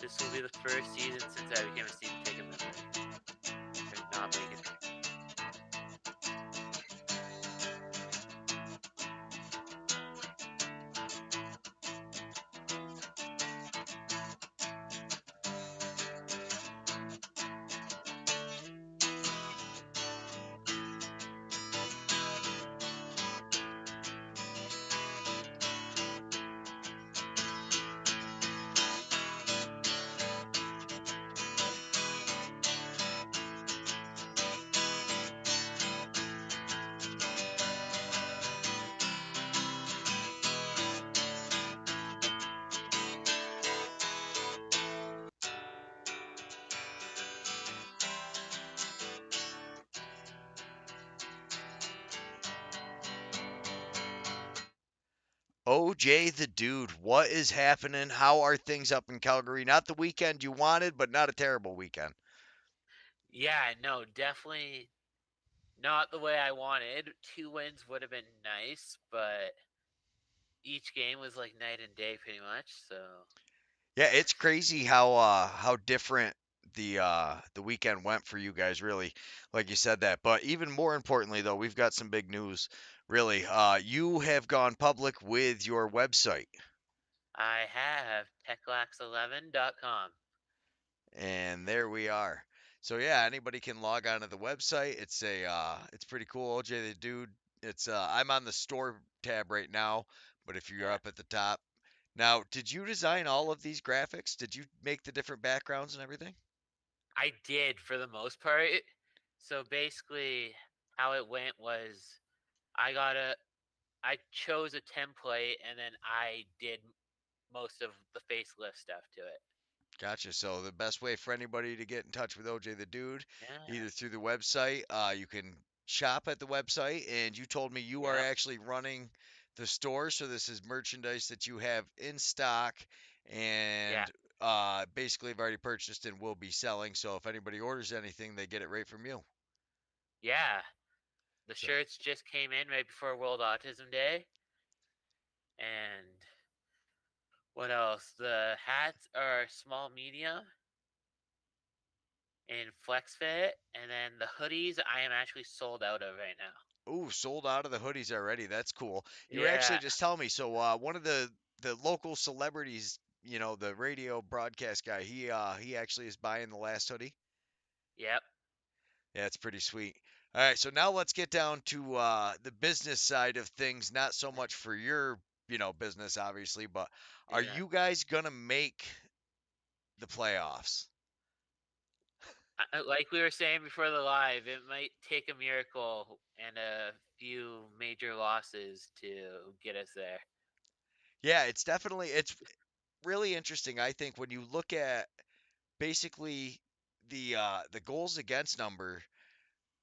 This will be the first season since I became a season ticket member. Or not making it. OJ the dude, what is happening? How are things up in Calgary? Not the weekend you wanted, but not a terrible weekend. Yeah, no, definitely not the way I wanted. 2 wins would have been nice, but each game was like night and day pretty much. So Yeah, it's crazy how different the weekend went for you guys, really, like you said that. But even more importantly, though, we've got some big news. Really, you have gone public with your website, I have techlax11.com. and there we are. So yeah, anybody can log on to the website. It's pretty cool. OJ the dude. I'm on the store tab right now, but if you're Yeah, up at the top. Now, did you design all of these graphics? Did you make the different backgrounds and everything? I did for the most part. So basically, how it went was I got a I chose a template and then I did most of the facelift stuff to it. Gotcha. So the best way for anybody to get in touch with OJ the Dude, Yeah. either through the website, you can shop at the website, and you told me you are Yep. actually running the store, so this is merchandise that you have in stock, Yeah. and basically have already purchased and will be selling. So if anybody orders anything, they get it right from you. Yeah. The So shirts just came in right before World Autism Day. And what else? The hats are small medium in flex fit. And then the hoodies I am actually sold out of right now. ooh, sold out of the hoodies already. That's cool. You were actually Yeah. just telling me. So one of the local celebrities, the radio broadcast guy, he actually is buying the last hoodie. Yep. Yeah, it's pretty sweet. All right, so now let's get down to the business side of things. Not so much for your, business obviously, but are Yeah. you guys gonna make the playoffs? Like we were saying before the live, it might take a miracle and a few major losses to get us there. Yeah, it's really interesting. I think when you look at basically the goals against number,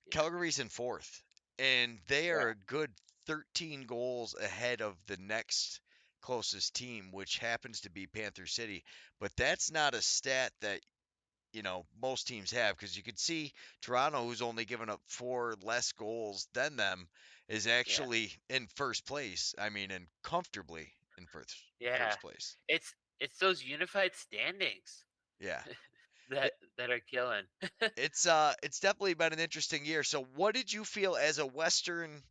Yeah. Calgary's in fourth, and they Yeah. are a good 13 goals ahead of the next closest team, which happens to be Panther City. But that's not a stat that most teams have, because you could see Toronto, who's only given up four less goals than them, is Yeah. actually in first place. I mean, and comfortably in Yeah. first place. It's those unified standings Yeah. that Yeah, that are killing. it's definitely been an interesting year. So what did you feel as a Western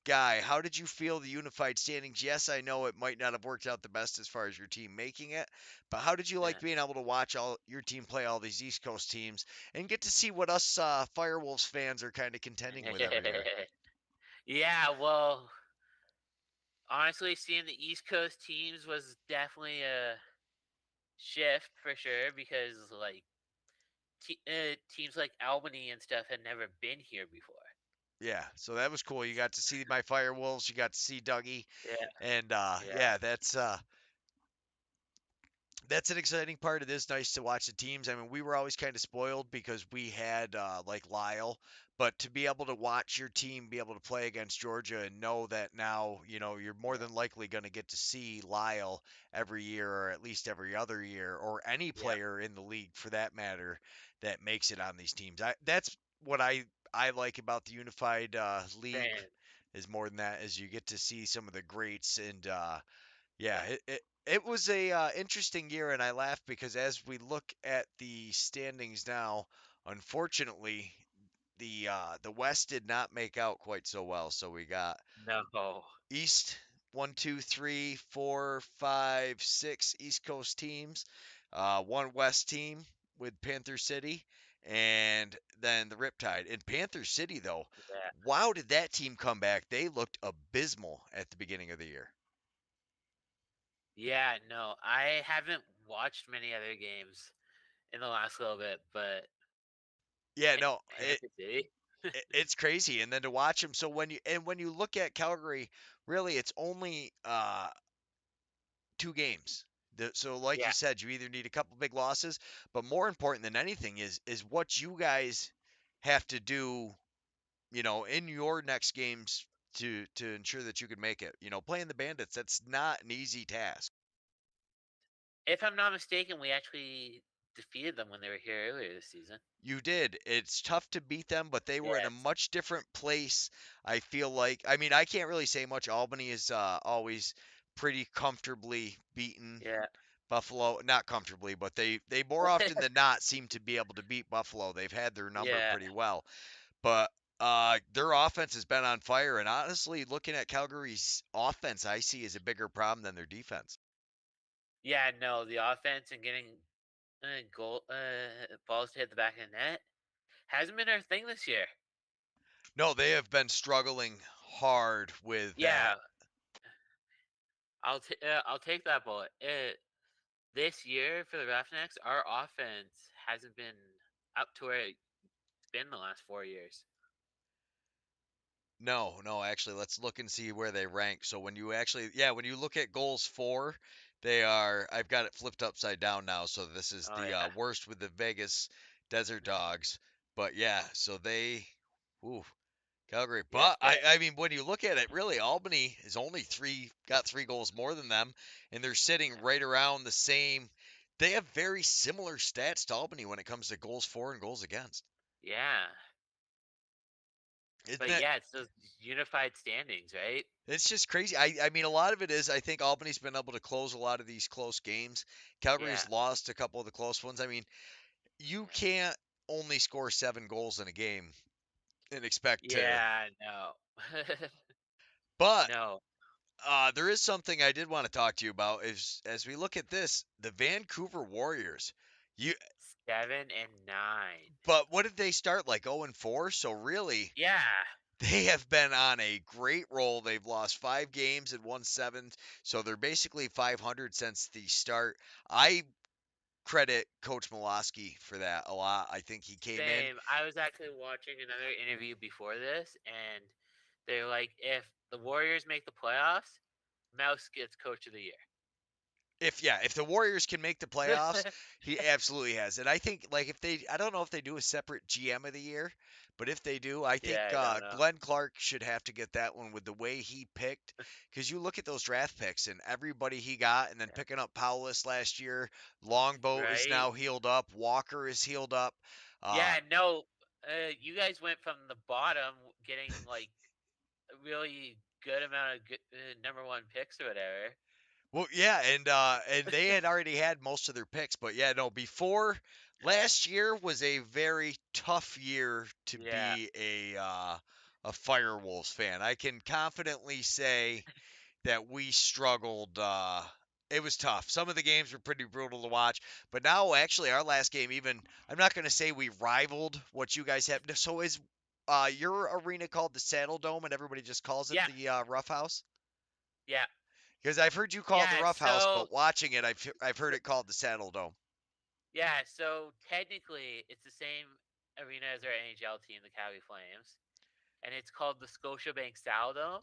guy? How did you feel the unified standings? Yes, I know it might not have worked out the best as far as your team making it, but how did you like Yeah. being able to watch all your team play all these East Coast teams and get to see what us Firewolves fans are kind of contending with every year? Yeah, well, honestly, seeing the East Coast teams was definitely a shift for sure because like teams like Albany and stuff had never been here before. Yeah, so that was cool. You got to see my Firewolves, you got to see Dougie, Yeah. and Yeah. yeah, that's an exciting part. It is nice to watch the teams. I mean, we were always kind of spoiled because we had like Lyle, but to be able to watch your team be able to play against Georgia and know that now, you're more Yeah. than likely going to get to see Lyle every year or at least every other year, or any Yeah. player in the league for that matter that makes it on these teams. That's what I like about the unified league, Same. is more than that, is you get to see some of the greats, and Yeah, it was a interesting year, and I laugh because as we look at the standings now, unfortunately, the West did not make out quite so well. So we got No. East, one, two, three, four, five, six East Coast teams, one West team with Panther City, and then the Riptide. In Panther City, though, Yeah. wow, did that team come back? They looked abysmal at the beginning of the year. Yeah, no. I haven't watched many other games in the last little bit, but Yeah, no, Panther City. it's crazy. And then to watch them, so when you look at Calgary, really, it's only two games. So like Yeah. you said, you either need a couple big losses, but more important than anything is what you guys have to do, in your next games to ensure that you can make it. Playing the Bandits, that's not an easy task. If I'm not mistaken, we actually defeated them when they were here earlier this season. You did. It's tough to beat them, but they were in a Yes. much different place. I feel like. I mean, I can't really say much. Albany is always pretty comfortably beaten Yeah. Buffalo, not comfortably, but they more often than not seem to be able to beat Buffalo. They've had their number Yeah. pretty well, but their offense has been on fire. And honestly, looking at Calgary's offense, I see as a bigger problem than their defense. Yeah, no, the offense and getting goal balls to hit the back of the net hasn't been our thing this year. No, they have been struggling hard with that. Yeah, I'll take that bullet. This year for the Roughnecks, our offense hasn't been up to where it's been the last 4 years. No, no, actually, let's look and see where they rank. So when you actually, yeah, when you look at goals for, I've got it flipped upside down now. So this is Oh the yeah, worst with the Vegas Desert Dogs. But yeah, so ooh, Calgary. yes, But but I mean, when you look at it, really, Albany is only got 3 goals more than them, and they're sitting right around the same. They have very similar stats to Albany when it comes to goals for and goals against. yeah, Isn't but that yeah, it's those unified standings, right? It's just crazy. I mean, a lot of it is I think Albany's been able to close a lot of these close games. Yeah, Calgary's lost a couple of the close ones. I mean, you can't only score 7 goals in a game and expect to. yeah, no, But no, there is something I did want to talk to you about. Is as we look at this, the Vancouver Warriors. You, 7 and 9. but what did they start like 0-4? So really, Yeah, they have been on a great roll. They've lost 5 games and won 7, so they're basically 500 since the start. I credit Coach Miloski for that a lot. I think he came in. same. I was actually watching another interview before this, and they're like, if the Warriors make the playoffs, Mouse gets Coach of the Year. If the Warriors can make the playoffs, he absolutely has. And I think like if they, I don't know if they do a separate GM of the year, but if they do, I think Yeah, I don't know. Glenn Clark should have to get that one with the way he picked. Because you look at those draft picks and everybody he got, and then picking up Paulus last year. Longboat is Right? now healed up. Walker is healed up. Uh, Yeah, no. You guys went from the bottom, getting like a really good amount of number one picks or whatever. Well, yeah, and they had already had most of their picks, but yeah, no, before last year was a very tough year to Yeah, be a Firewolves fan. I can confidently say that we struggled. It was tough. Some of the games were pretty brutal to watch, but now actually our last game, even I'm not going to say we rivaled what you guys have. So is your arena called the Saddle Dome, and everybody just calls it yeah, the Rough House? yeah, Because I've heard you call it the yeah. Rough House, So, but watching it, I've heard it called the Saddle Dome. yeah, so technically, it's the same arena as our NHL team, the Calgary Flames, and it's called the Scotiabank Saddledome.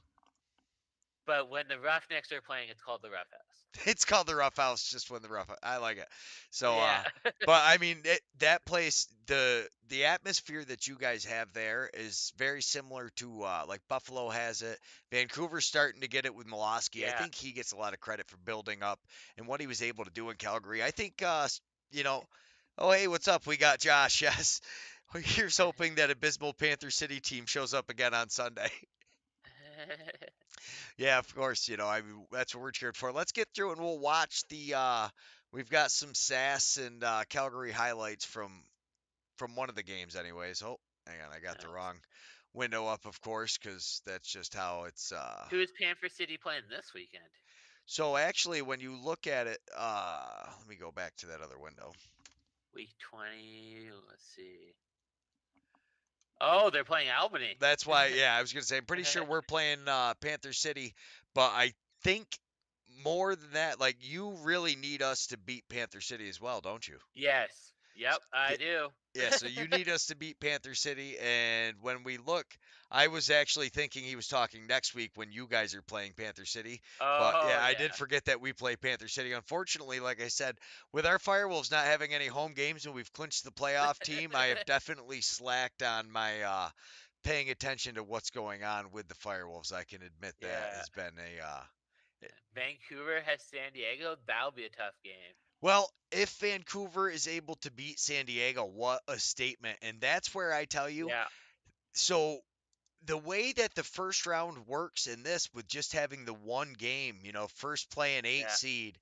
But when the Roughnecks are playing, it's called the Rough House. It's called the Rough House just when the Rough. I like it. So, Yeah, but I mean, that place, the atmosphere that you guys have there is very similar to like Buffalo has it. Vancouver's starting to get it with Miloski. I yeah. think he gets a lot of credit for building up and what he was able to do in Calgary. I think, you know, oh hey, what's up? We got Josh. Yes. Here's hoping that abysmal Panther City team shows up again on Sunday. Yeah, of course. I mean, that's what we're cheering for. Let's get through and we'll watch the. We've got some SAS and Calgary highlights from one of the games, anyways. Oh, hang on, I got the wrong window up, of course, because that's just how it's. Who's Panther City playing this weekend? So actually, when you look at it, let me go back to that other window. Week 20. Let's see. Oh, they're playing Albany. That's why, yeah, I was gonna say, I'm pretty sure we're playing Panther City, but I think more than that, like you really need us to beat Panther City as well, don't you? Yes. Yep, I do. Yeah, so you need us to beat Panther City, and when we look, I was actually thinking he was talking next week when you guys are playing Panther City. But Oh, yeah, I did yeah. forget that we play Panther City. Unfortunately, like I said, with our Firewolves not having any home games and we've clinched the playoff team, I have definitely slacked on my paying attention to what's going on with the Firewolves. I can admit that Yeah. has been a Vancouver has San Diego. That'll be a tough game. well, if Vancouver is able to beat San Diego, what a statement. And that's where I tell you, Yeah. so the way that the first round works in this with just having the one game, first play an eight Yeah. seed,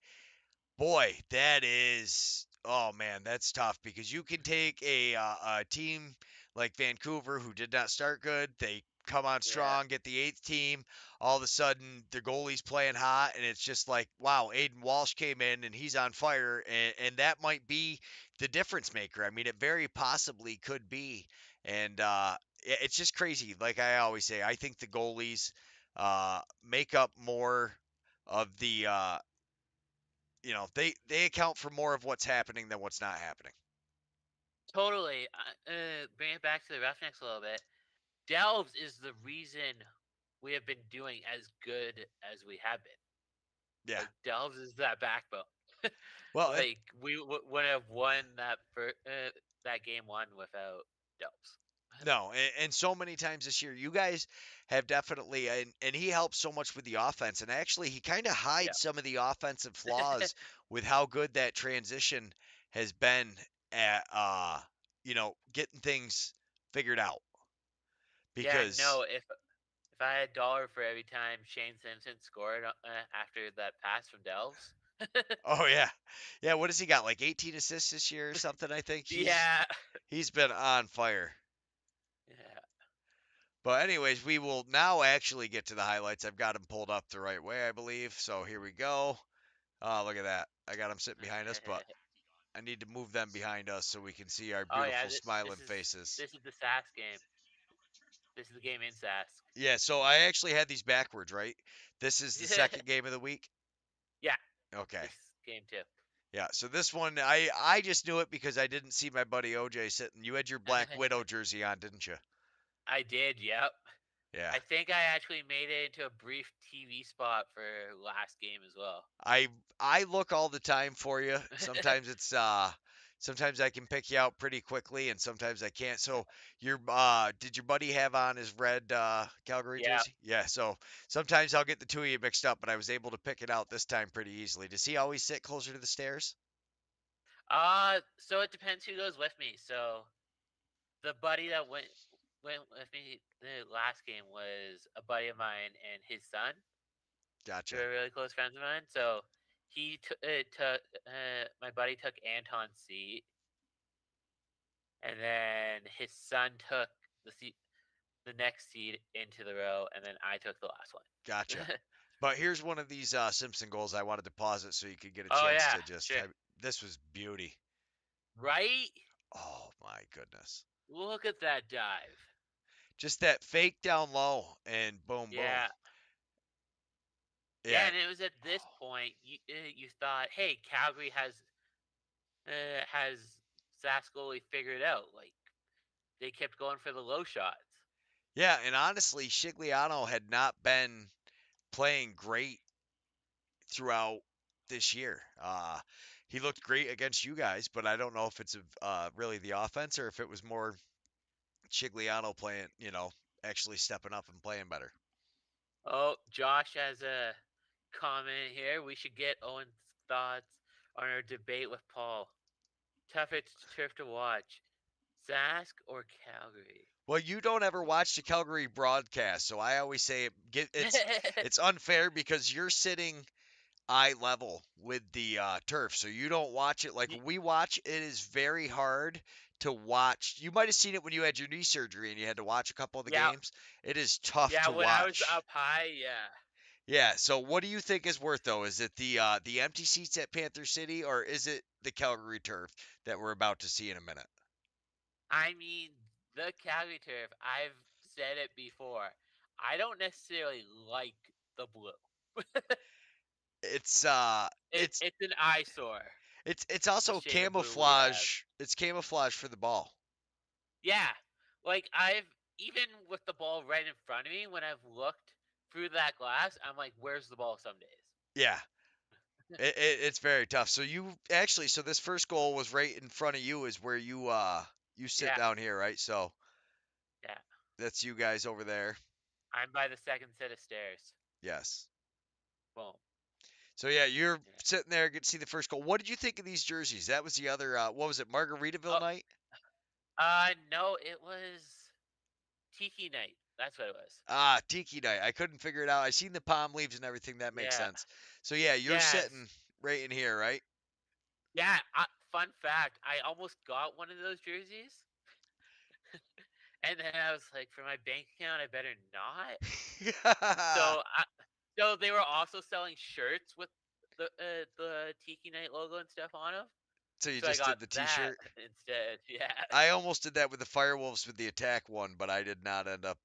boy, that is, oh man, that's tough because you can take a team like Vancouver who did not start good. They come on Yeah. strong, get the eighth team. All of a sudden, the goalie's playing hot, and it's just like, wow, Aiden Walsh came in and he's on fire, and that might be the difference maker. I mean, it very possibly could be, and it's just crazy. Like I always say, I think the goalies make up more of the they account for more of what's happening than what's not happening. Totally. Bring it back to the Roughnecks a little bit. Delves is the reason we have been doing as good as we have been. Yeah. Like Delves is that backbone. Well, and Like we wouldn't have won that game one without Delves. no, and so many times this year, you guys have definitely, and he helps so much with the offense, and actually, he kind of Yeah. hides some of the offensive flaws with how good that transition has been at, getting things figured out. Yeah. Because, No. If I had a dollar for every time Shane Simpson scored after that pass from Delves. oh yeah, yeah, what has he got? Like 18 assists this year or something? I think Yeah. he's been on fire. Yeah. But anyways, we will now actually get to the highlights. I've got them pulled up the right way, I believe. So here we go. Oh, look at that. I got them sitting behind us, but I need to move them behind us so we can see our Oh yeah. beautiful This smiling is faces. this is the Sask game. This is the game in Sask. Yeah, so I actually had these backwards, right? This is the second game of the week. Yeah. Okay. This game too. Yeah, so this one I just knew it because I didn't see my buddy OJ sitting. You had your Black Widow jersey on, didn't you? I did. Yep. Yeah. I think I actually made it into a brief TV spot for last game as well. I I look all the time for you. Sometimes I can pick you out pretty quickly and sometimes I can't. So your did your buddy have on his red Calgary Yeah. jersey? Yeah, so sometimes I'll get the two of you mixed up, but I was able to pick it out this time pretty easily. Does he always sit closer to the stairs? So it depends who goes with me. So the buddy that went with me the last game was a buddy of mine and his son, who Gotcha. are really close friends of mine. So took my buddy took Anton's seat, and then his son took the next seat into the row, and then I took the last Gotcha. one. But here's one of these Simpson goals. I wanted to pause it so you could get a Oh chance yeah, to just sure. this was beauty. Right? Oh my goodness. Look at that dive. Just that fake down low and boom boom. Yeah. Yeah, Yeah. and it was at this point you thought, hey, Calgary has Saskoli figured out. Like they kept going for the low shots. Yeah, and honestly, Shigliano had not been playing great throughout this year. He looked great against you guys, but I don't know if it's really the offense or if it was more Shigliano playing, actually stepping up and playing better. Oh, Josh has a comment here. We should get Owen's thoughts on our debate with Paul. Toughest turf to watch, Sask or Calgary? Well, you don't ever watch the Calgary broadcast, so I always say it's unfair because you're sitting eye level with the turf, so you don't watch it like Y- we watch. It is very hard to watch. You might have seen it when you had your knee surgery and you had to watch a couple of the yeah, games. It is tough yeah. to When I was watch. up high, yeah. Yeah. So what do you think is worth though? Is it the empty seats at Panther City or is it the Calgary turf that we're about to see in a minute? I mean, the Calgary turf. I've said it before. I don't necessarily like the blue. It's It, it's it's an eyesore. it's The also shade of blue we have. camouflage. It's camouflage for the ball. Yeah, like I've even with the ball right in front of me, when I've looked through that glass, I'm like, "Where's the ball?" Some days. Yeah. It's very tough. So you actually, so this first goal was right in front of you, is where you sit Yeah, down here, right? So yeah. that's you guys over there. I'm by the second set of stairs. Yes. Boom. So yeah, you're Yeah. sitting there, get to see the first goal. What did you think of these jerseys? That was the other. What was it? Margaritaville Oh, night. no, it was Tiki Night. That's what it was. Ah, Tiki night. I couldn't figure it out. I seen the palm leaves and everything. That makes Yeah. sense. So yeah, you're Yes. sitting right in here, right? Yeah. Fun fact: I almost got one of those jerseys, and then I was like, for my bank account, I better not. So, so they were also selling shirts with the Tiki Night logo and stuff on them. So you So I just did got the that T-shirt. instead. Yeah. I almost did that with the Firewolves with the attack one, but I did not end up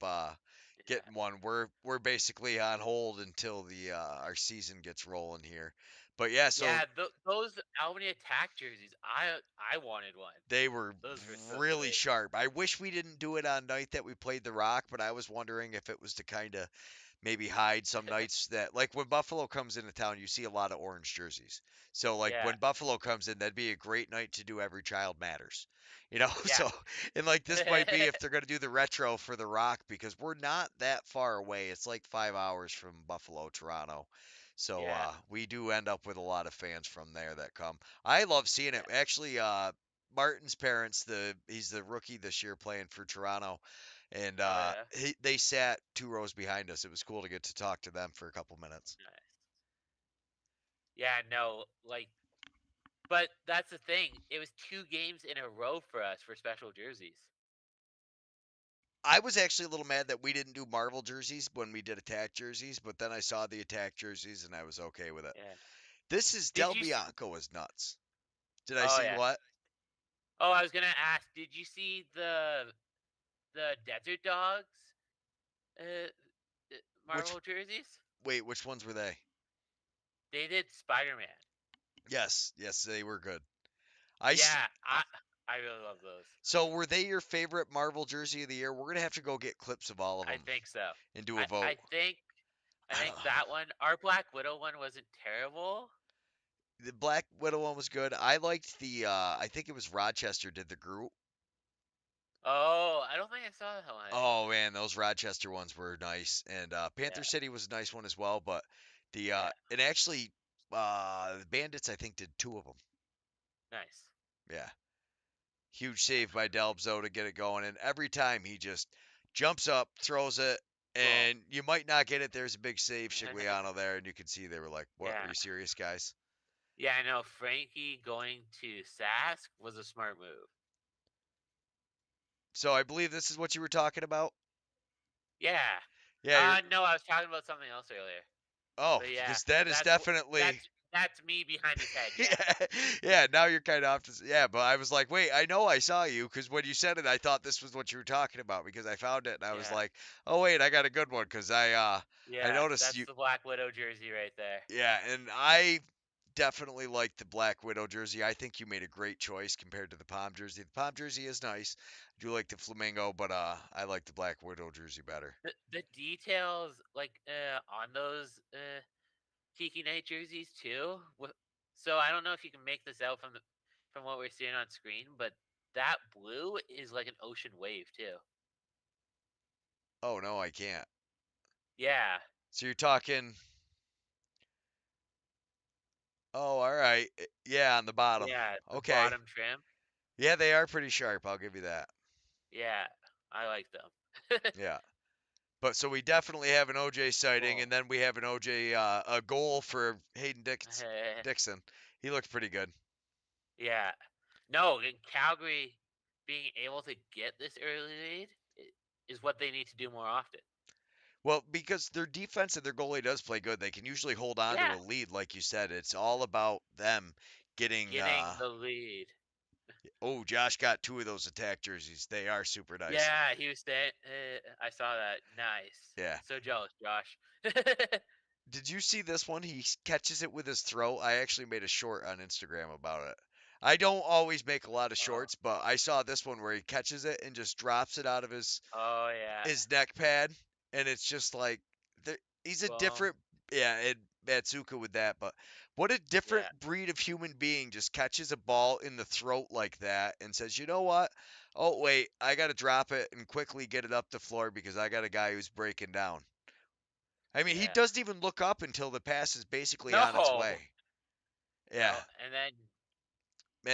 Yeah. getting one. We're basically on hold until the our season gets rolling here. But yeah, so Yeah, those Albany Attack jerseys, I wanted one. they were Those were so really sweet. sharp. I wish we didn't do it on night that we played the Rock, but I was wondering if it was to kind of maybe hide some nights that, like when Buffalo comes into town, you see a lot of orange jerseys. So like Yeah, when Buffalo comes in, that'd be a great night to do Every Child Matters. You know, yeah, so and like this might be if they're gonna do the retro for the Rock because we're not that far away. It's like 5 hours from Buffalo, Toronto. So yeah, we do end up with a lot of fans from there that come. I love seeing it. yeah. Actually, Martin's parents, he's the rookie this year playing for Toronto, and Oh yeah, they sat 2 rows behind us. It was cool to get to talk to them for a couple minutes. nice. Yeah, no, like, but that's the thing. It was 2 games in a row for us for special jerseys. I was actually a little mad that we didn't do Marvel jerseys when we did attack jerseys, but then I saw the attack jerseys and I was okay with it. Yeah. This is Did Del you see? Bianco is nuts. Did I Oh see yeah. what? Oh, I was gonna ask. Did you see the Desert Dogs uh, Which Marvel jerseys? wait, which ones were they? They did Spider Man. Yes, yes, they were good. I s- Yeah, I- I really love those. so were they your favorite Marvel jersey of the year? We're gonna have to go get clips of all of I them think so. and do a I vote. I think I I think don't know. that one, our Black Widow one, wasn't terrible. The Black Widow one was good. I liked the I think it was Rochester did the group. Oh, I don't think I saw that one. Oh man, those Rochester ones were nice, and Panther Yeah, City was a nice one as well. But the yeah, and actually the Bandits I think did two of them. nice. Yeah, huge save by Delbzo to get it going, and every time he just jumps up, throws it, Boom. and you might not get it. There's a big save, Shigliano there, and you can see they were like, "What? Are Yeah, you serious, guys?" yeah. I know Frankie going to Sask was a smart move. So I believe this is what you were talking about. Yeah. Yeah, you're. No, I was talking about something else earlier. Oh, But yeah, because that is definitely that's me behind his head. Yeah, yeah, yeah. Now you're kind of off to yeah, but I was like, wait, I know I saw you because when you said it, I thought this was what you were talking about because I found it and I was yeah, like, oh wait, I got a good one because I yeah. noticed That's you. the Black Widow jersey right there. Yeah, and I definitely like the Black Widow jersey. I think you made a great choice compared to the Palm jersey. The Palm jersey is nice. I do like the flamingo, but I like the Black Widow jersey better. The details like on those Tiki Night jerseys too. So I don't know if you can make this out from what we're seeing on screen, but that blue is like an ocean wave too. Oh no, I can't. Yeah, So you're talking. Oh, all right. Yeah, on the bottom. yeah, the Okay. bottom trim. Yeah, they are pretty sharp. I'll give you that. Yeah, I like them. Yeah. But so we definitely have an OJ sighting, Well, and then we have an OJ a goal for Dixon. He looked pretty good. yeah. No, in Calgary being able to get this early lead is what they need to do more often. Well, because their defense and their goalie does play good, they can usually hold on to Yeah, a lead, like you said. It's all about them getting. getting the lead. Oh, Josh got two of those attack jerseys. They are super nice. Yeah, he was saying. I saw that. Nice. Yeah. So jealous, Josh. Did you see this one? He catches it with his throat. I actually made a short on Instagram about it. I don't always make a lot of Oh, shorts, but I saw this one where he catches it and just drops it out of oh yeah. his neck pad, and it's just like he's a Well, different, yeah, and Matsuka with that, but what a different yeah, breed of human being just catches a ball in the throat like that and says, you know what? Oh wait, I got to drop it and quickly get it up the floor because I got a guy who's breaking down. I mean, he yeah. doesn't even look up until the pass is basically on its No, way. Yeah, no. And then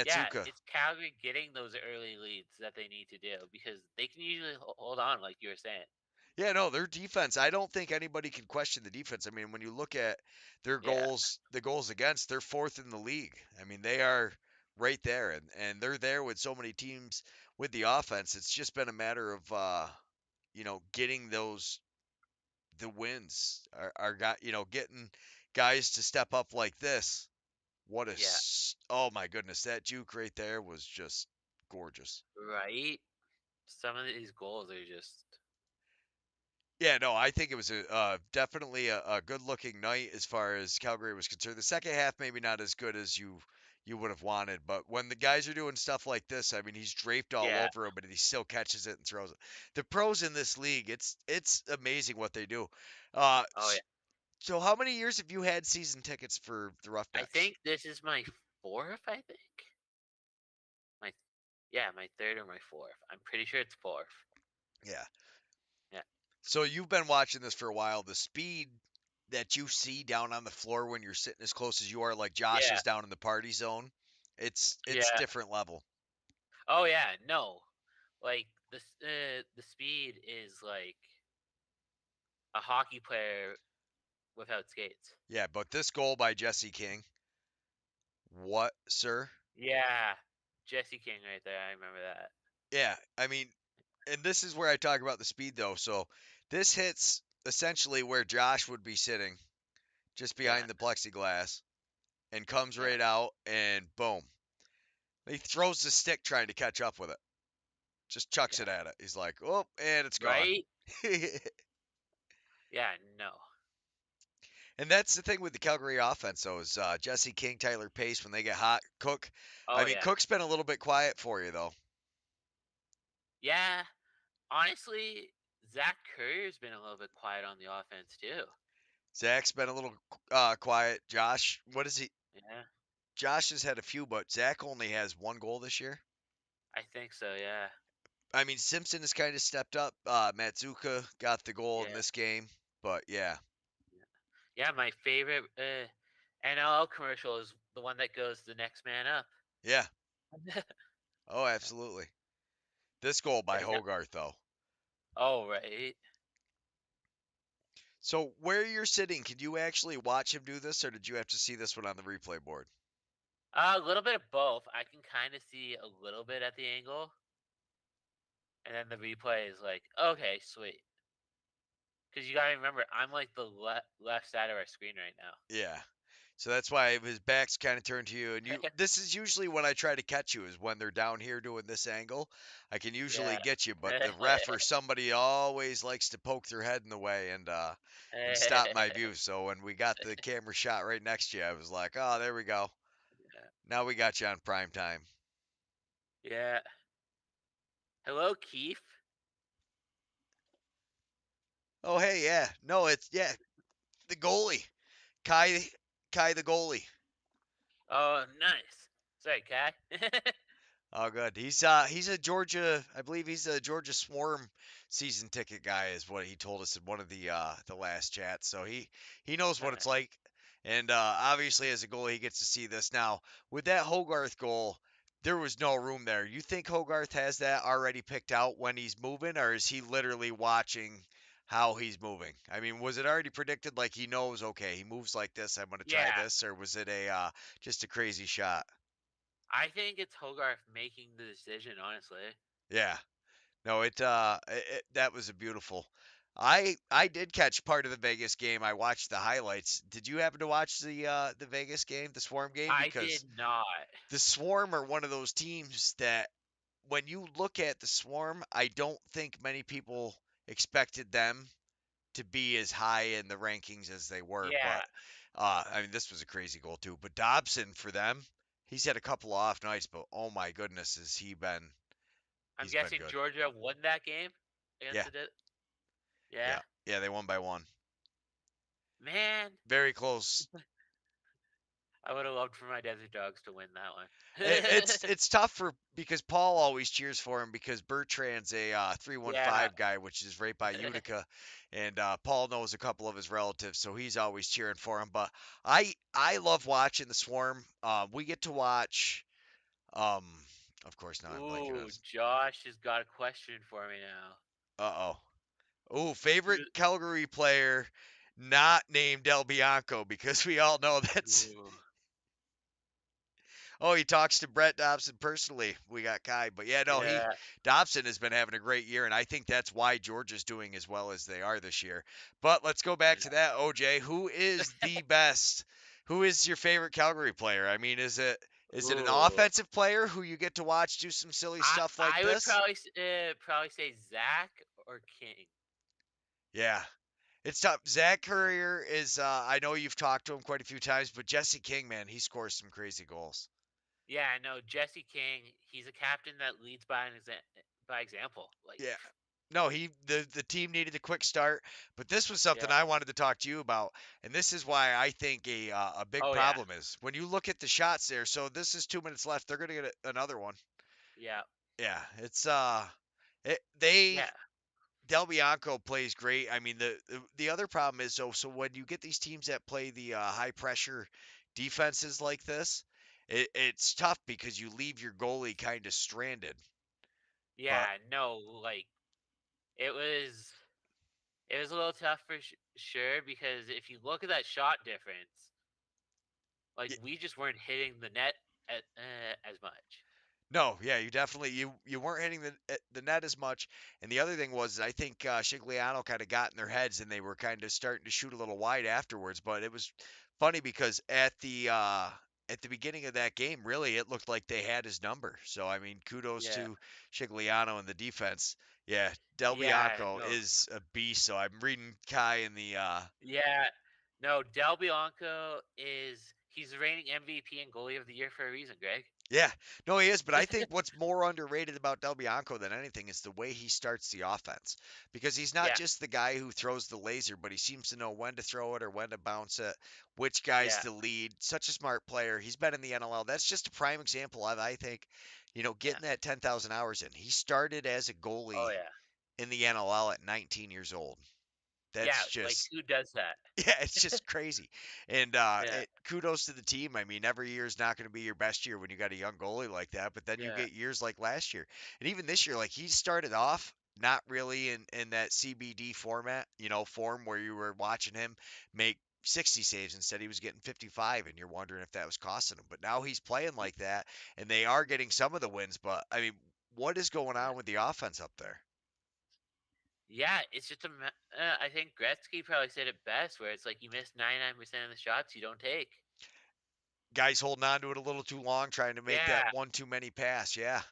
yeah, Matsuka. it's Calgary getting those early leads that they need to do because they can usually hold on, like you were saying. Yeah, no, their defense. I don't think anybody can question the defense. I mean, when you look at their Yeah, goals, the goals against, they're fourth in the league. I mean, they are right there, and they're there with so many teams with the offense. It's just been a matter of getting the wins. Are got getting guys to step up like this. yeah, Oh my goodness, that juke right there was just gorgeous. right. Some of these goals are just Yeah, no, I think it was definitely a good-looking night as far as Calgary was concerned. The second half maybe not as good as you would have wanted, but when the guys are doing stuff like this, I mean, he's draped all yeah. over him, but he still catches it and throws it. The pros in this league, it's amazing what they do. Uh, Oh yeah. so how many years have you had season tickets for the I Roughnecks? think this is my fourth. I think my yeah, my third or my fourth. I'm pretty sure it's fourth. Yeah. Yeah, So you've been watching this for a while. The speed that you see down on the floor when you're sitting as close as you are, like Josh yeah, is down in the party zone, it's yeah. different level. Oh yeah. No, like the speed is like a hockey player without skates. Yeah, but this goal by Jesse King, what, sir? Yeah, Jesse King right there. I remember that. Yeah, I mean, and this is where I talk about the speed though. So this hits essentially where Josh would be sitting, just Yeah, behind the plexiglass, and comes yeah, right out, and boom. He throws the stick trying to catch up with it. Just chucks yeah. it at it. He's like, oh, and it's gone. Right? Yeah. No. And that's the thing with the Calgary offense, though, is Jesse King, Tyler Pace, when they get hot. Cook, I Oh mean, yeah. Cook's been a little bit quiet for you, though. Yeah. Honestly, Zach Curry's been a little bit quiet on the offense too. Zach's been a little quiet. Josh, what is he? Yeah, Josh has had a few, but Zach only has one goal this year. I think so. Yeah. I mean, Simpson has kind of stepped up. Matsuka got the goal in Yeah. this game, but yeah, Yeah. Yeah. My favorite NLL commercial is the one that goes the next man up. yeah. Oh, absolutely. This goal by Yeah. No. Hogarth, though. Oh right. So where you're sitting, can you actually watch him do this, or did you have to see this one on the replay board? A little bit of both. I can kind of see a little bit at the angle, and then the replay is like, okay, sweet. Because you gotta remember, I'm like the left side of our screen right now. Yeah. So that's why his back's kind of turned to you. And this is usually when I try to catch you is when they're down here doing this angle. I can usually Yeah. get you, but the ref or somebody always likes to poke their head in the way and stop my view. So when we got the camera shot right next to you, I was like, oh, there we go. Now we got you on prime time. Yeah. Hello, Keith. Oh, hey, yeah. No, it's the goalie. Kai Kai the goalie. Oh, nice. Sorry, Kai. Oh, good. He's a Georgia. I believe he's a Georgia Swarm season ticket guy, is what he told us in one of the last chats. So he knows what it's like, and obviously as a goalie, he gets to see this now with that Hogarth goal. there was no room there. You think Hogarth has that already picked out when he's moving, or is he literally watching how he's moving? I mean, was it already predicted? Like he knows, okay, he moves like this. I'm going to try Yeah, this, or was it a just a crazy shot? I think it's Hogarth making the decision. Honestly, Yeah. No, that was a beautiful. I did catch part of the Vegas game. I watched the highlights. Did you happen to watch the Vegas game, the Swarm game? I did Because not. the Swarm are one of those teams that when you look at the Swarm, I don't think many people expected them to be as high in the rankings as they were. Yeah, But I mean, this was a crazy goal too. But Dobson for them, he's had a couple of off nights, but oh my goodness, has he been? I'm He's been guessing good. Georgia won that game against Yeah, the. Yeah, yeah, yeah. They won by one. man, Very close. I would have loved for my Desert Dogs to win that one. It's tough for because Paul always cheers for him because Bertrand's a 315 Yeah, guy, which is right by Utica, and Paul knows a couple of his relatives, so he's always cheering for him. But I love watching the Swarm. We get to watch. Um, of course, now I'm blanking on. ooh, Josh has got a question for me now. Uh oh. Oh, favorite Who- Calgary player, not named Del Bianco, because we all know that's. Ooh, Oh, he talks to Brett Dobson personally. We got Kai, but yeah, no, he yeah. Dobson has been having a great year, and I think that's why Georgia's doing as well as they are this year. But let's go back to that, OJ. Who is the best? Who is your favorite Calgary player? I mean, is it an Ooh, offensive player who you get to watch do some silly I stuff like I would this? probably say Zach or King. Yeah, it's tough. Zach Courier is. I know you've talked to him quite a few times, but Jesse King, man, he scores some crazy goals. Yeah, I know Jesse King. He's a captain that leads by by example. Like, Yeah. No, the team needed a quick start, but this was something yeah. I wanted to talk to you about, and this is why I think a big Oh yeah, problem is when you look at the shots there. So this is 2 minutes left. They're gonna get another one. yeah, Yeah, it's they yeah, Del Bianco plays great. I mean the other problem is so when you get these teams that play the high pressure defenses like this, it's tough because you leave your goalie kind of stranded. yeah. But No, like it was. It was a little tough for sure because if you look at that shot difference, like we just weren't hitting the net as much. No, yeah, you definitely you weren't hitting the net as much, and the other thing was I think Shigliano kind of got in their heads and they were kind of starting to shoot a little wide afterwards. But it was funny because at the beginning of that game, really it looked like they had his number. So I mean, kudos Yeah, to Shigliano and the defense. Yeah, Del yeah, Bianco no, is a beast. So I'm reading Kai in the yeah, no. Del Bianco he's the reigning MVP and goalie of the year for a reason, Greg. Yeah, no, he is. But I think what's more underrated about Del Bianco than anything is the way he starts the offense. Because he's not Yeah, just the guy who throws the laser, but he seems to know when to throw it or when to bounce it, which guys yeah, to lead. Such a smart player. He's been in the NLL. That's just a prime example of, I think, yeah. getting that 10,000 hours in. He started as a Oh goalie yeah, in the NLL at 19 years old. yeah. That's Like just who does that? yeah, it's just crazy. And Yeah, kudos to the team. I mean, every year is not going to be your best year when you got a young goalie like that, but then you yeah, get years like last year. And even this year, like he started off not really in that CBD format, form where you were watching him make 60 saves instead he was getting 55 and you're wondering if that was costing him. But now he's playing y- like that and they are getting some of the wins, but I mean, what is going yeah. on with the offense up there? Yeah, it's just I think Gretzky probably said it best, where it's like you miss 99% of the shots you don't take. Guys holding on to it a little too long, trying to make that Yeah, one too many pass. Yeah.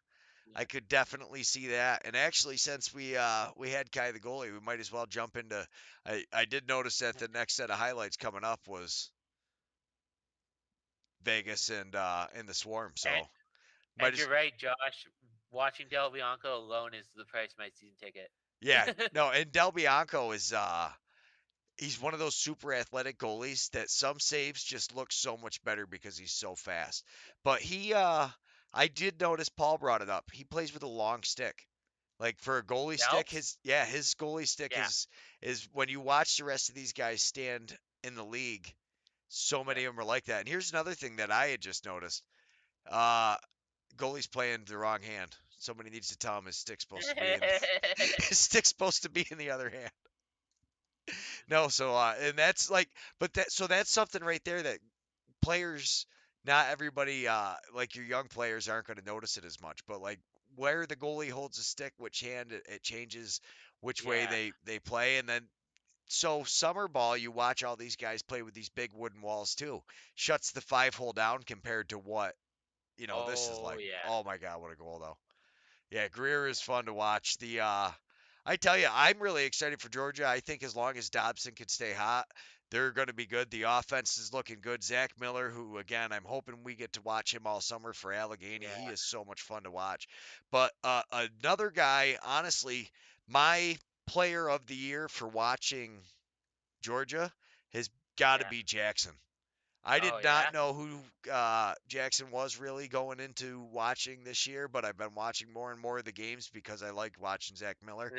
I yeah, could definitely see that. And actually, since we had Kai the goalie, we might as well jump into. I did notice that yeah. the next set of highlights coming up was Vegas and the Swarm. And, So might and as you're right, Josh. Watching Del Bianco alone is the price of my season ticket. yeah, no. And Del Bianco is he's one of those super athletic goalies that some saves just look so much better because he's so fast. But I did notice Paul brought it up. He plays with a long stick. Like for a goalie stick, Delps? his goalie stick Yeah, is when you watch the rest of these guys stand in the league, so yeah, many of them are like that. And here's another thing that I had just noticed. Uh goalie's playing the wrong hand. Somebody needs to tell him his stick's supposed to be in his stick's supposed to be in the other hand. No, so and that's like, but that's something right there that players, not everybody, like your young players aren't going to notice it as much, but like where the goalie holds a stick, which hand it changes which way Yeah. they play, and then so summer ball, you watch all these guys play with these big wooden walls too. Shuts the 5 hole down compared to what this is Oh like. yeah. Oh my God, what a goal though! Yeah, Greer is fun to watch. I tell you, I'm really excited for Georgia. I think as long as Dobson can stay hot, they're going to be good. The offense is looking good. Zach Miller, who again, I'm hoping we get to watch him all summer for Allegheny. Yeah. He is so much fun to watch. But another guy, honestly, my player of the year for watching Georgia has got to Yeah. be Jackson. I Oh did not yeah. know who Jackson was really going into watching this year, but I've been watching more and more of the games because I like watching Zach Miller.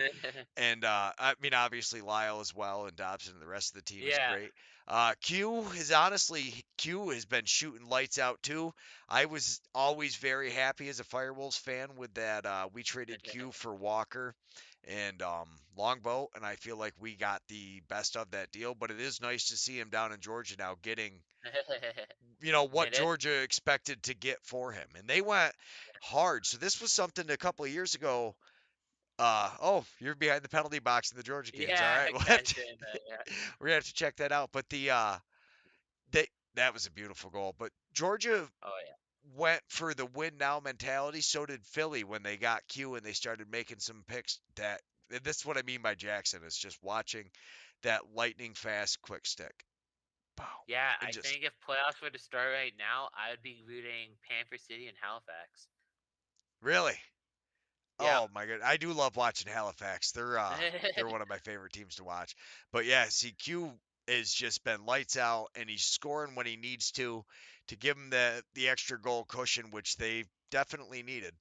And I mean, obviously Lyle as well, and Dobson and the rest of the team is Yeah. great. Q has been shooting lights out too. I was always very happy as a Firewolves fan with that. We traded Q for Walker and Longboat, and I feel like we got the best of that deal. But it is nice to see him down in Georgia now getting what Minute. Georgia expected to get for him, and they went hard. So this was something a couple of years ago. Oh, you're behind the penalty box in the Georgia games. All Yeah, right, guys saying that. Yeah. we're gonna have to check that out. But they that was a beautiful goal. But Georgia Oh yeah. went for the win now mentality. So did Philly when they got Q and they started making some picks. That's what I mean by Jackson is just watching that lightning fast quick stick. Wow, Yeah, and I just think if playoffs were to start right now, I would be rooting Panther City and Halifax. really. Yep. Oh my god, I do love watching Halifax. They're one of my favorite teams to watch. But yeah, see, Q has just been lights out, and he's scoring when he needs to give him the extra goal cushion, which they definitely needed.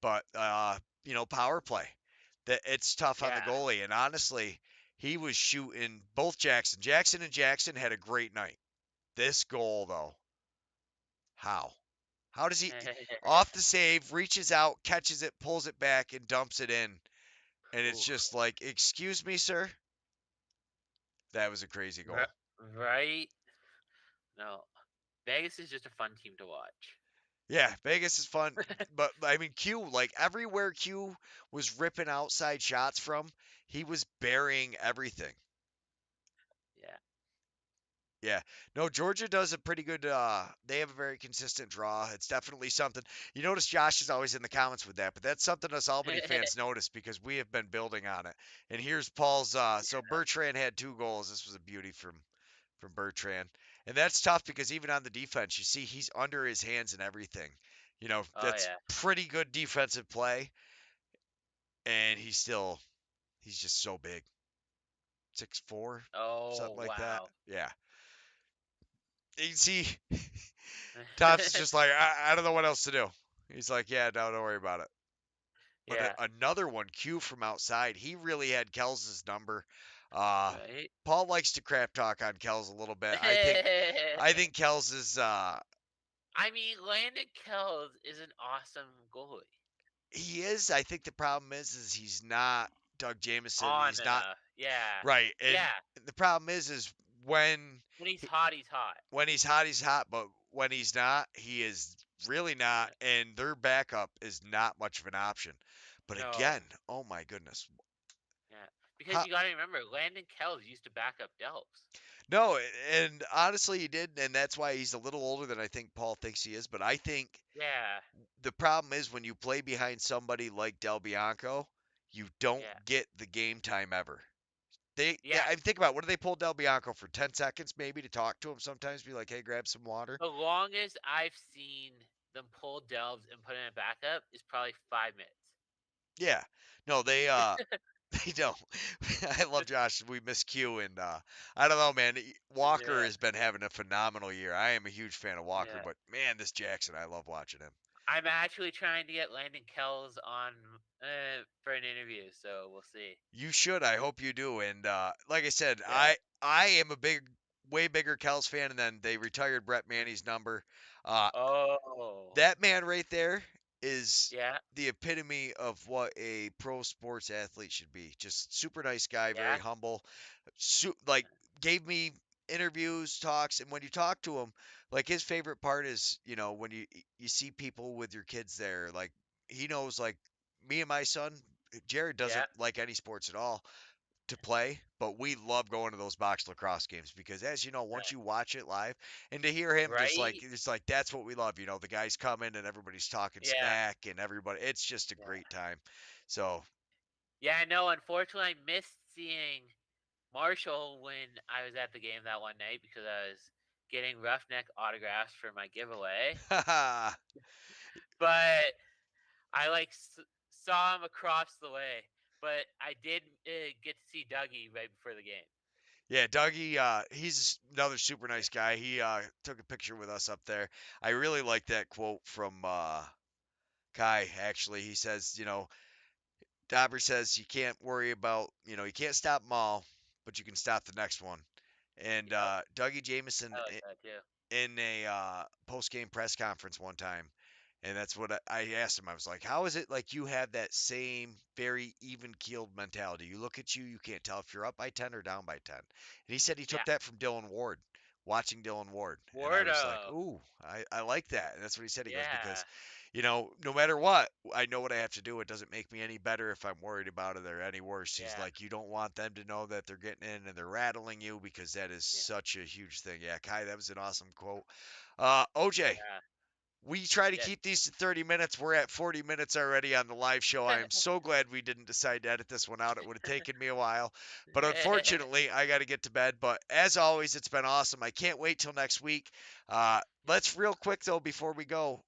But power play, that it's tough on the Yeah. goalie, and honestly, he was shooting both Jackson and Jackson had a great night. This goal though, how? How does he off the save, reaches out, catches it, pulls it back, and dumps it in? And it's Ooh. just like, excuse me, sir? That was a crazy goal. Right? No. Vegas is just a fun team to watch. Yeah, Vegas is fun. But I mean, Q, like everywhere Q was ripping outside shots from, he was burying everything. Yeah. Yeah. No, Georgia does a pretty good they have a very consistent draw. It's definitely something. You notice Josh is always in the comments with that, but that's something us Albany fans notice because we have been building on it. And here's Paul's so Bertrand had 2 goals. This was a beauty from Bertrand. And that's tough because even on the defense, you see he's under his hands and everything. Oh That's yeah. pretty good defensive play and he's just so big. 6'4", something Oh like that. wow. Yeah. You see Thompson's just like, I don't know what else to do. He's like, yeah, no, don't worry about it. But Yeah. another one, Q from outside, he really had Kels's number. Uh, Right? Paul likes to crap talk on Kels a little bit. I think Kels is I mean, Landon Kells is an awesome goalie. he is. I think the problem is he's not Doug Jameson. On He's not enough. Yeah. right. And Yeah. the problem is when When he's hot, he's hot. when he's hot, he's hot. But when he's not, he is really not. And their backup is not much of an option. But No. again, oh my goodness. Yeah. Because How, you gotta remember, Landon Kells used to back up Delps. no, and honestly, he did, and that's why he's a little older than I think Paul thinks he is. But I think Yeah. the problem is when you play behind somebody like Del Bianco, you don't Yeah. get the game time ever. Yeah. I think about it, what do they pull Del Bianco for 10 seconds maybe to talk to him sometimes, be like, hey, grab some water. The longest I've seen them pull Delps and put in a backup is probably 5 minutes. Yeah, no, they they don't. I love Josh. We miss Q, and I don't know, man. Walker Yeah. has been having a phenomenal year. I am a huge fan of Walker, Yeah. but man, this Jackson, I love watching him. I'm actually trying to get Landon Kells on for an interview, so we'll see. You should. I hope you do. And like I said, Yeah. I am a way bigger Kels fan, and then they retired Brett Manny's number. Uh, Oh. that man right there is Yeah. the epitome of what a pro sports athlete should be. Just super nice guy, very Yeah. humble. Like gave me interviews, talks, and when you talk to him, like his favorite part is, when you see people with your kids there, like he knows like me and my son, Jared Yeah. doesn't like any sports at all to play, but we love going to those box lacrosse games because, as you know, once you watch it live and to hear him just like Right? it's like that's what we love. The guys coming and everybody's talking Yeah. smack and everybody. It's just a Yeah. great time. So, Yeah, I know. Unfortunately, I missed seeing Marshall when I was at the game that one night because I was getting Roughneck autographs for my giveaway. yeah, But I saw him across the way. But I did get to see Dougie right before the game. Dougie, he's another super nice guy. He took a picture with us up there. I really like that quote from Kai. Actually, he says, Dauber says you can't worry about, you can't stop them all, but you can stop the next one. And Yep. Dougie Jamieson I like that too. in a post-game press conference one time, and that's what I asked him. I was like, "How is it like you have that same very even-keeled mentality? You look at you, you can't tell if you're up by 10 or down by 10." And he said he took Yeah. that from Dylan Ward, watching Dylan Ward, and I was like, Wardo. "Ooh, I like that." And that's what he said. He goes because, Yeah. no matter what, I know what I have to do. It doesn't make me any better if I'm worried about it or any worse. He's Yeah. like, you don't want them to know that they're getting in and they're rattling you because that is Yeah. such a huge thing. Yeah, Kai, that was an awesome quote. OJ, Yeah. we try to Yes. keep these to 30 minutes. We're at 40 minutes already on the live show. I am so glad we didn't decide to edit this one out. It would have taken me a while. But unfortunately, I got to get to bed. But as always, it's been awesome. I can't wait till next week. Let's real quick, though, before we go,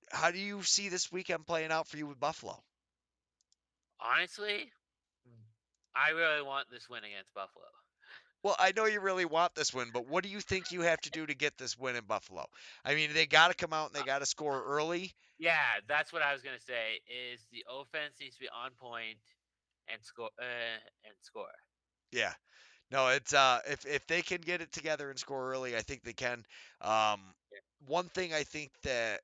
how do you see this weekend playing out for you with Buffalo? Honestly, I really want this win against Buffalo. Well, I know you really want this win, but what do you think you have to do to get this win in Buffalo? I mean, they got to come out and they got to score early. Yeah, that's what I was gonna say. Is the offense needs to be on point and score and score. Yeah. No, it's if they can get it together and score early, I think they can. Um, Yeah. one thing I think that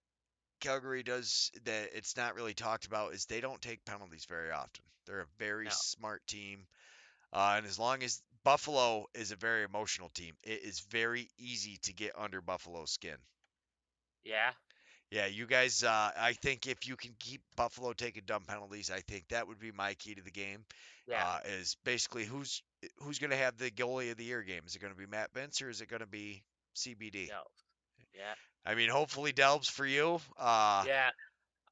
Calgary does that it's not really talked about is they don't take penalties very often. They're a very No. smart team. And as long as Buffalo is a very emotional team, it is very easy to get under Buffalo's skin. Yeah. Yeah, you guys, I think if you can keep Buffalo taking dumb penalties, I think that would be my key to the game. Yeah. Is basically who's going to have the goalie of the year game? Is it going to be Matt Vince or is it going to be CBD? No. Yeah. I mean, hopefully Delbs for you. Yeah. Can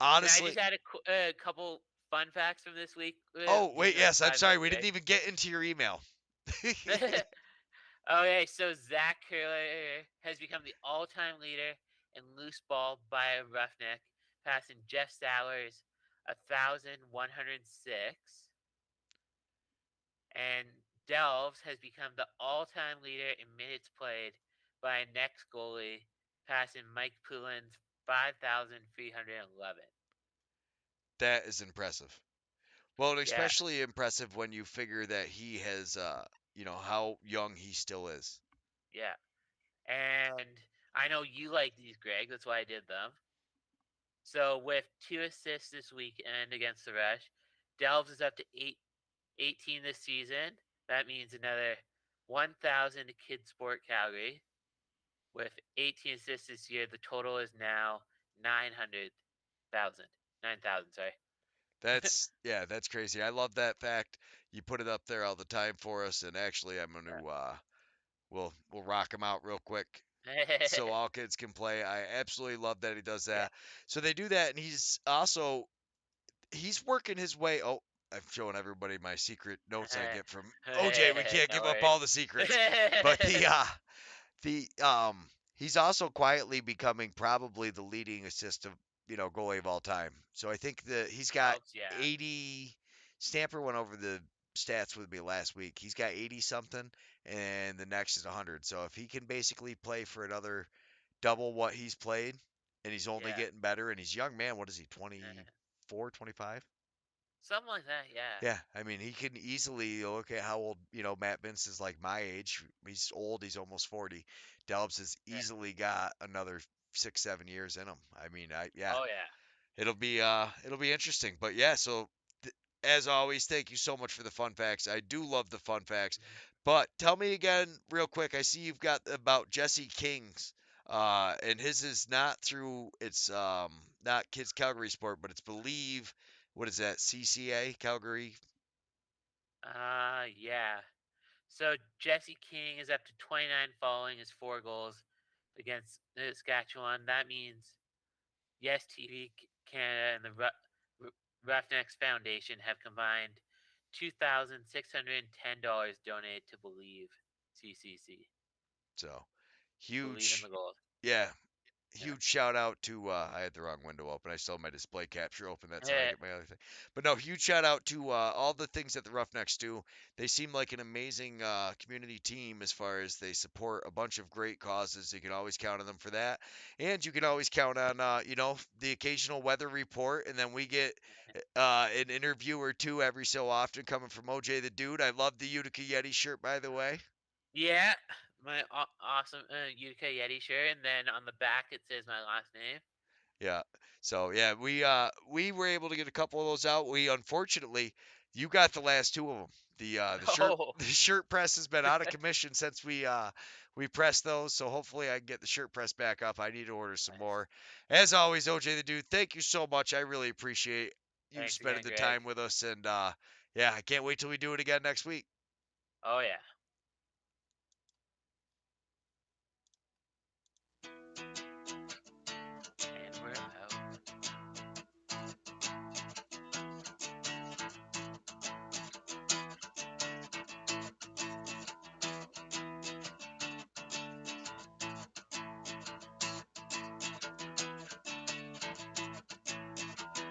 I Honestly, just add a couple fun facts from this week? oh Given wait, the yes, I'm 5 sorry, minutes, we didn't even get into your email. Okay, so Zach Curler has become the all-time leader in loose ball by a roughneck, passing Jeff Sowers 1,106. And Delves has become the all-time leader in minutes played by a next goalie, passing Mike Poulin's 5,311. That is impressive. Well, and Yeah, especially impressive when you figure that he has, how young he still is. yeah. And I know you like these, Greg. That's why I did them. So with 2 assists this weekend against the Rush, Delves is up to 18 this season. That means another 1,000 to Kid Sport Calgary. With 18 assists this year, the total is now 900,000. 9,000, sorry. That's crazy. I love that fact. You put it up there all the time for us, and actually, I'm gonna we'll rock him out real quick so all kids can play. I absolutely love that he does Yeah. that. So they do that, and he's working his way. Oh, I'm showing everybody my secret notes I get from OJ. We can't No give up worries. all the secrets, but the he's also quietly becoming probably the leading assist of goalie of all time. So I think that he's got Delves, yeah. 80. Stamper went over the stats with me last week. He's got 80 something, and the next is 100. So if he can basically play for another double what he's played, and he's only Yeah. getting better, and he's young man. What is he? 24, 25? Something like that, yeah. Yeah, I mean, he can easily look at how old, Matt Vince is like my age. He's old, he's almost 40. Delbs has Yeah. easily got another 6, 7 years in them. I mean, yeah, Oh yeah. it'll be interesting. But yeah, so as always, thank you so much for the fun facts. I do love the fun facts. But tell me again, real quick. I see you've got about Jesse King's, and his is not through it's not Kids Calgary Sport, but it's believe what is that CCA Calgary? Yeah. So Jesse King is up to 29 following his 4 goals against Saskatchewan. That means Yes TV Canada and the Roughnecks Foundation have combined $2,610 donated to Believe CCC. So Believe in huge, the goals. yeah, Yeah. huge shout out to I had the wrong window open. I still have my display capture open. That's how I Eh, get my other thing. But no, huge shout out to all the things that the Roughnecks do. They seem like an amazing community team as far as they support a bunch of great causes. You can always count on them for that, and you can always count on the occasional weather report, and then we get an interview or two every so often coming from OJ the Dude. I love the Utica Yeti shirt, by the way. yeah, my awesome UK Yeti shirt, and then on the back it says my last name. Yeah. So yeah, we were able to get a couple of those out. We unfortunately, you got the last two of them. The shirt Oh, the shirt press has been out of commission since we pressed those. So hopefully I can get the shirt press back up. I need to order some nice. more. As always, OJ the Dude, thank you so much. I really appreciate you Thanks spending again, the Greg. time with us. And yeah, I can't wait till we do it again next week. Oh yeah.